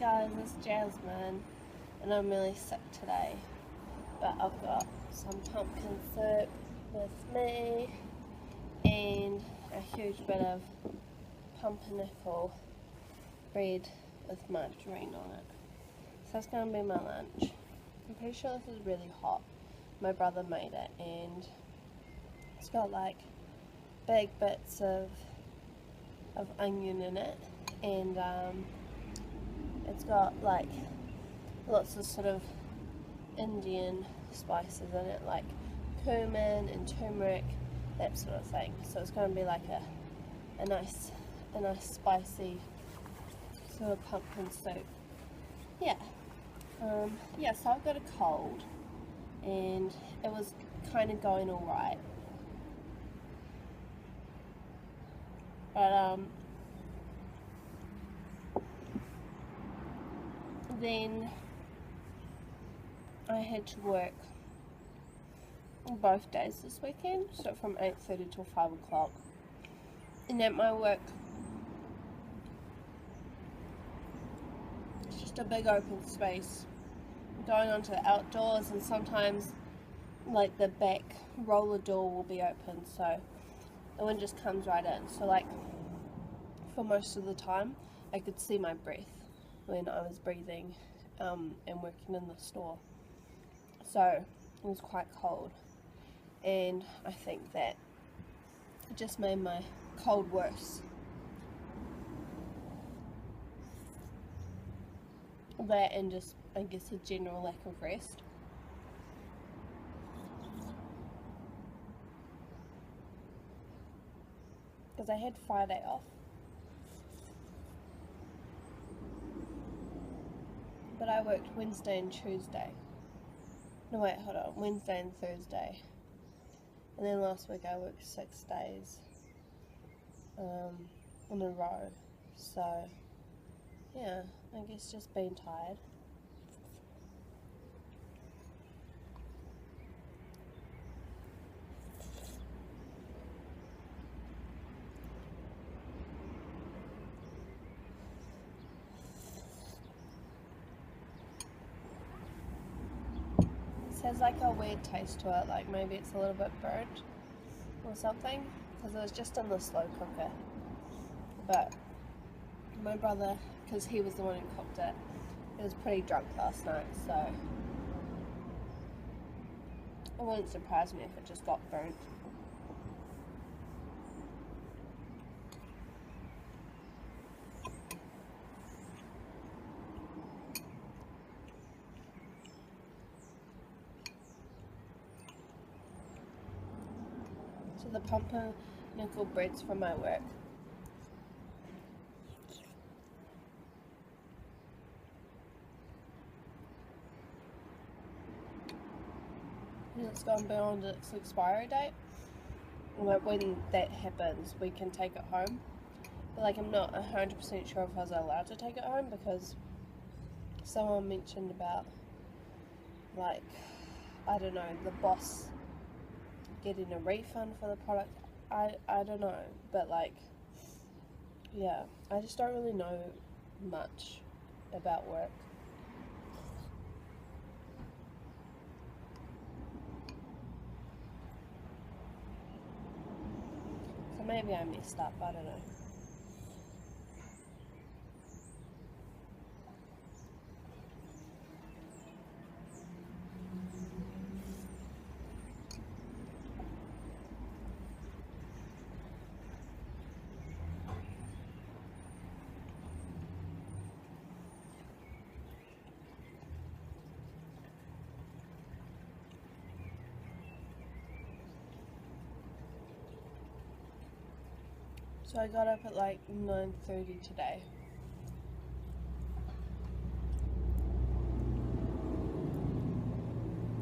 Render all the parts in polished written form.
guys, it's Jasmine and I'm really sick today, but I've got some pumpkin soup with me and a huge bit of pumpernickel bread with margarine on it. So that's going to be my lunch. I'm pretty sure this is really hot. My brother made it and it's got like big bits of onion in it, and it's got like lots of sort of Indian spices in it, like cumin and turmeric, that sort of thing. So it's going to be like a nice spicy sort of pumpkin soup. Yeah. Yeah, so I've got a cold and it was kind of going alright. But then I had to work both days this weekend, so from 8:30 till 5 o'clock. And at my work, it's just a big open space going onto the outdoors, and sometimes like the back roller door will be open, so the wind just comes right in. So like for most of the time I could see my breath when I was breathing and working in the store. So it was quite cold, and I think that it just made my cold worse. That and just, I guess, a general lack of rest. Because I had Friday off. But I worked Wednesday and Tuesday. No wait, hold on. Wednesday and Thursday. And then last week I worked 6 days in a row. So, yeah, I guess just being tired. It has like a weird taste to it, like maybe it's a little bit burnt or something, because it was just in the slow cooker. But my brother, because he was the one who cooked it, he was pretty drunk last night, so it wouldn't surprise me if it just got burnt. So the pumpernickel bread's from my work. And it's gone beyond its expiry date. Like when that happens, we can take it home. But like I'm not 100% sure if I was allowed to take it home, because someone mentioned about, like, I don't know, the boss getting a refund for the product. I don't know, but like, yeah, I just don't really know much about work. So maybe I messed up, I don't know. So I got up at like 9:30 today.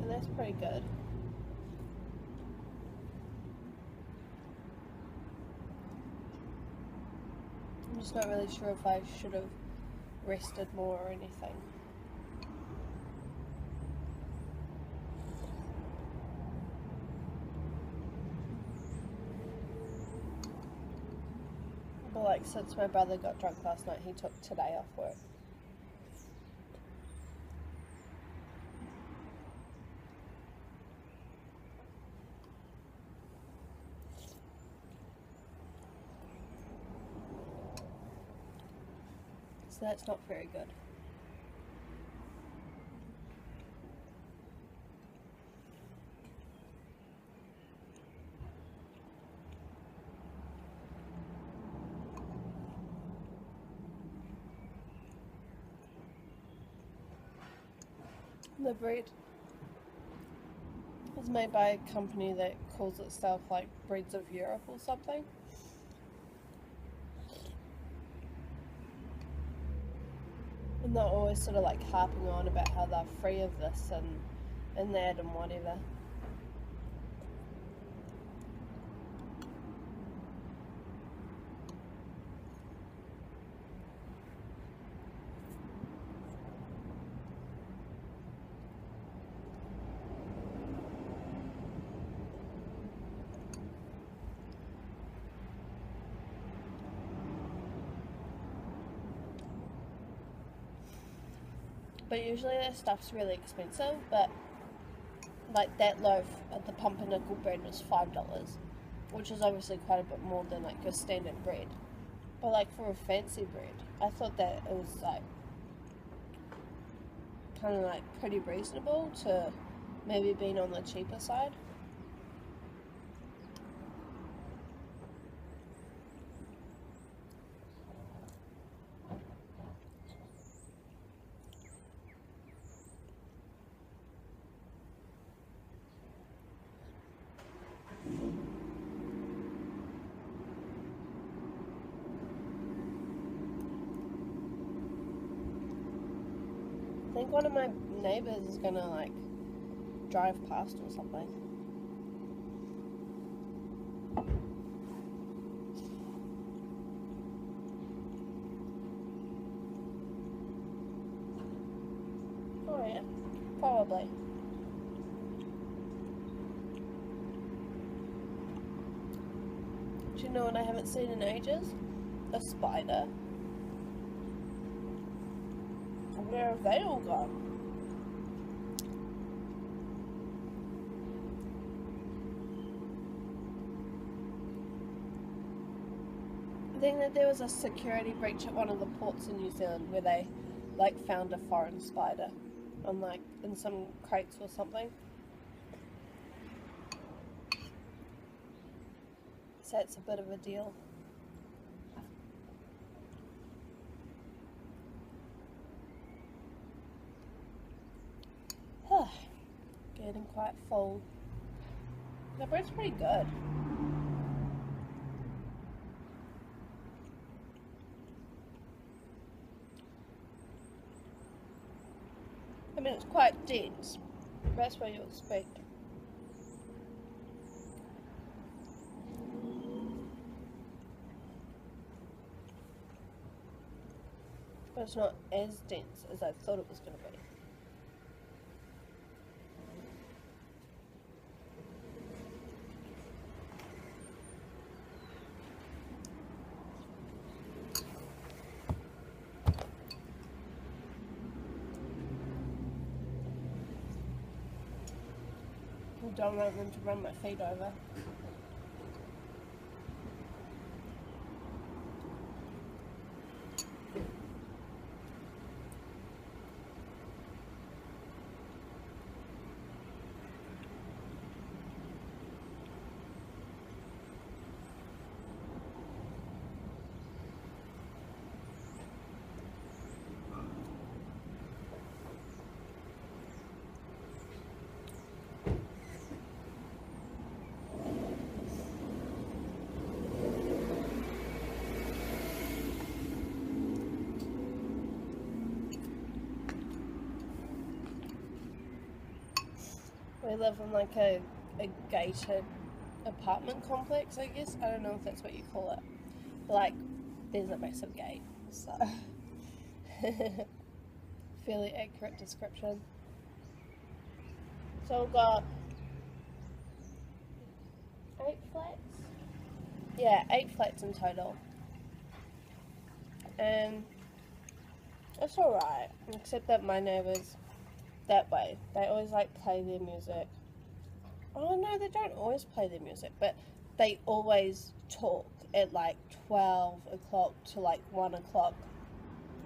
And that's pretty good. I'm just not really sure if I should have rested more or anything. But like, since my brother got drunk last night, he took today off work. So that's not very good. The bread is made by a company that calls itself like Breads of Europe or something. And they're always sort of like harping on about how they're free of this and that and whatever. But usually their stuff's really expensive, but like that loaf at the Pumpernickel bread was $5, which is obviously quite a bit more than like your standard bread. But like for a fancy bread, I thought that it was like kind of like pretty reasonable to maybe being on the cheaper side. I think one of my neighbours is gonna like drive past or something. Oh yeah, probably. Do you know what I haven't seen in ages? A spider. Where have they all gone? I think that there was a security breach at one of the ports in New Zealand where they like found a foreign spider on like in some crates or something. So it's a bit of a deal. Getting quite full. The bread's pretty good. I mean, it's quite dense. That's what you expect. But it's not as dense as I thought it was going to be. I don't want them to run my feet over. We live in like a gated apartment complex, I guess. I don't know if that's what you call it. But like, there's a massive gate, so fairly accurate description. So we've got 8 flats? Yeah, 8 flats in total. And it's alright, except that my neighbours that way, they always like play their music. Oh no, they don't always play their music, but they always talk at like 12 o'clock to like 1 o'clock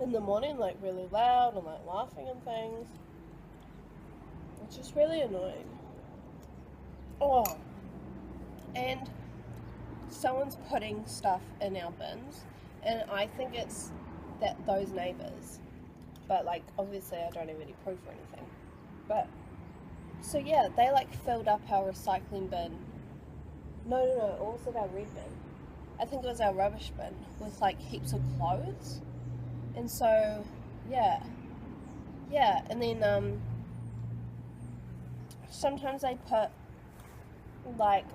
in the morning, like really loud and like laughing and things. It's just really annoying. Oh, and someone's putting stuff in our bins, and I think it's that those neighbours, but like obviously I don't have any proof or anything. But so yeah, they like filled up our recycling bin. No, it was our red bin. I think it was our rubbish bin with like heaps of clothes, and so yeah, and then sometimes they put like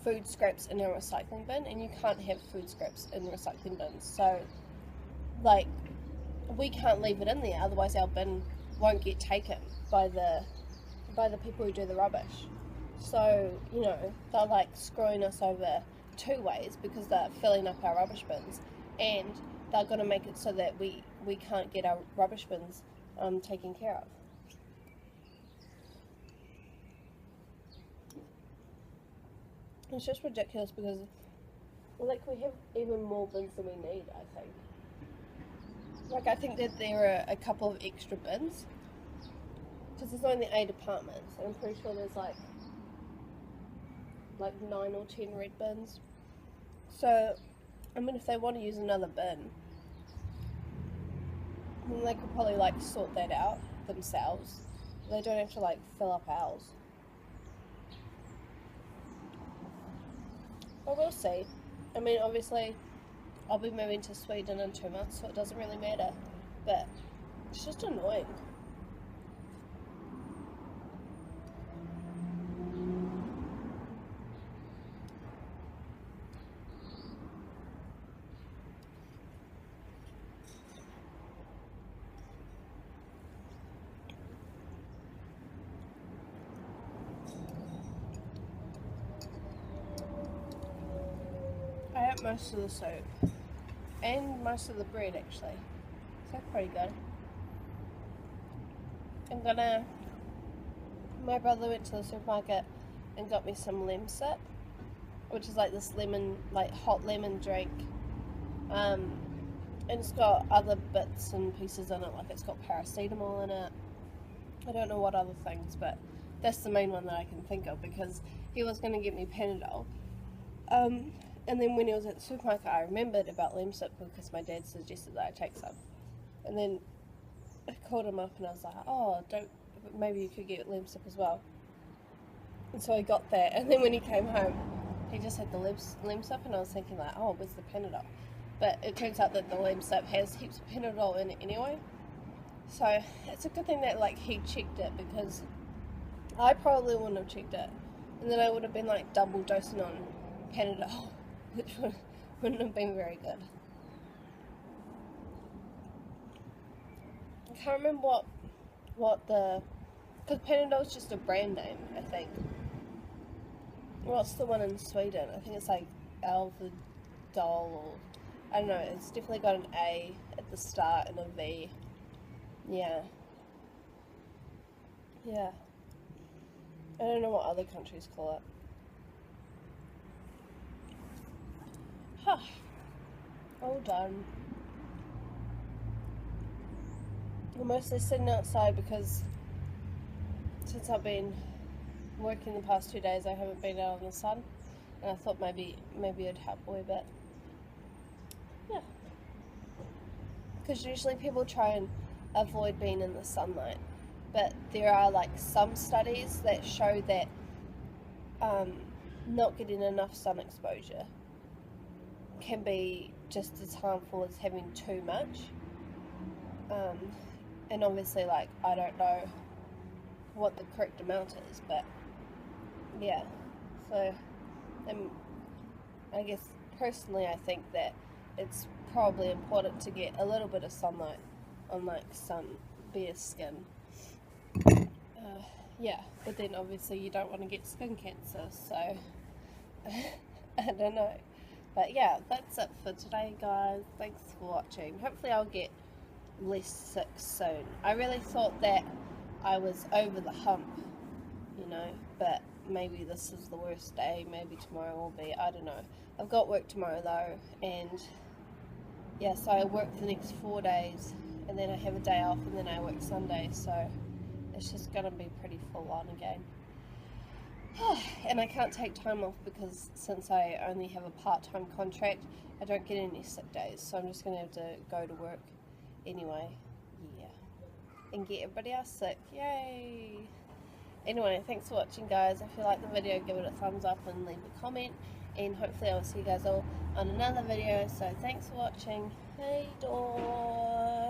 food scraps in our recycling bin, and you can't have food scraps in recycling bins, so like we can't leave it in there, otherwise our bin won't get taken by the people who do the rubbish. So you know, they're like screwing us over two ways, because they're filling up our rubbish bins, and they're going to make it so that we can't get our rubbish bins taken care of. It's just ridiculous, because like we have even more bins than we need, I think. Like I think that there are a couple of extra bins, because there's only 8 apartments, and I'm pretty sure there's like 9 or 10 red bins. So I mean, if they want to use another bin, then they could probably like sort that out themselves. They don't have to like fill up ours. But we'll see. I mean, obviously I'll be moving to Sweden in 2 months, so it doesn't really matter, but it's just annoying. I ate most of the soup and most of the bread actually, so that's pretty good. My brother went to the supermarket and got me some lemsip, which is like this lemon, like hot lemon drink, and it's got other bits and pieces in it, like it's got paracetamol in it. I don't know what other things, but that's the main one that I can think of, because he was going to get me Panadol. And then when he was at the supermarket, I remembered about lemsip, because my dad suggested that I take some. And then I called him up and I was like, oh, maybe you could get lemsip as well. And so I got that, and then when he came home, he just had the lemsip, and I was thinking like, oh, where's the Panadol? But it turns out that the lemsip has heaps of Panadol in it anyway. So it's a good thing that like he checked it, because I probably wouldn't have checked it, and then I would have been like double dosing on Panadol, which wouldn't have been very good. I can't remember because Panadol's just a brand name, I think. What's the one in Sweden? I think it's like Alvedol, or I don't know, it's definitely got an A at the start and a V. Yeah. I don't know what other countries call it. All done. I'm mostly sitting outside, because since I've been working the past 2 days, I haven't been out in the sun, and I thought maybe it'd help a wee bit. Yeah. Because usually people try and avoid being in the sunlight, but there are like some studies that show that not getting enough sun exposure can be just as harmful as having too much. And obviously, like, I don't know what the correct amount is, but yeah. So I guess personally I think that it's probably important to get a little bit of sunlight on like some bare skin. Yeah, but then obviously you don't want to get skin cancer, so I don't know. But yeah, that's it for today, guys. Thanks for watching. Hopefully I'll get less sick soon. I really thought that I was over the hump, you know, but maybe this is the worst day. Maybe tomorrow will be, I don't know. I've got work tomorrow though, and yeah, so I work the next 4 days, and then I have a day off, and then I work Sunday, so it's just gonna be pretty full on again. And I can't take time off because since I only have a part-time contract, I don't get any sick days, so I'm just gonna have to go to work anyway. Yeah, and get everybody else sick. Yay! Anyway, thanks for watching, guys. If you like the video, give it a thumbs up and leave a comment, and hopefully I'll see you guys all on another video. So thanks for watching. Hey, door.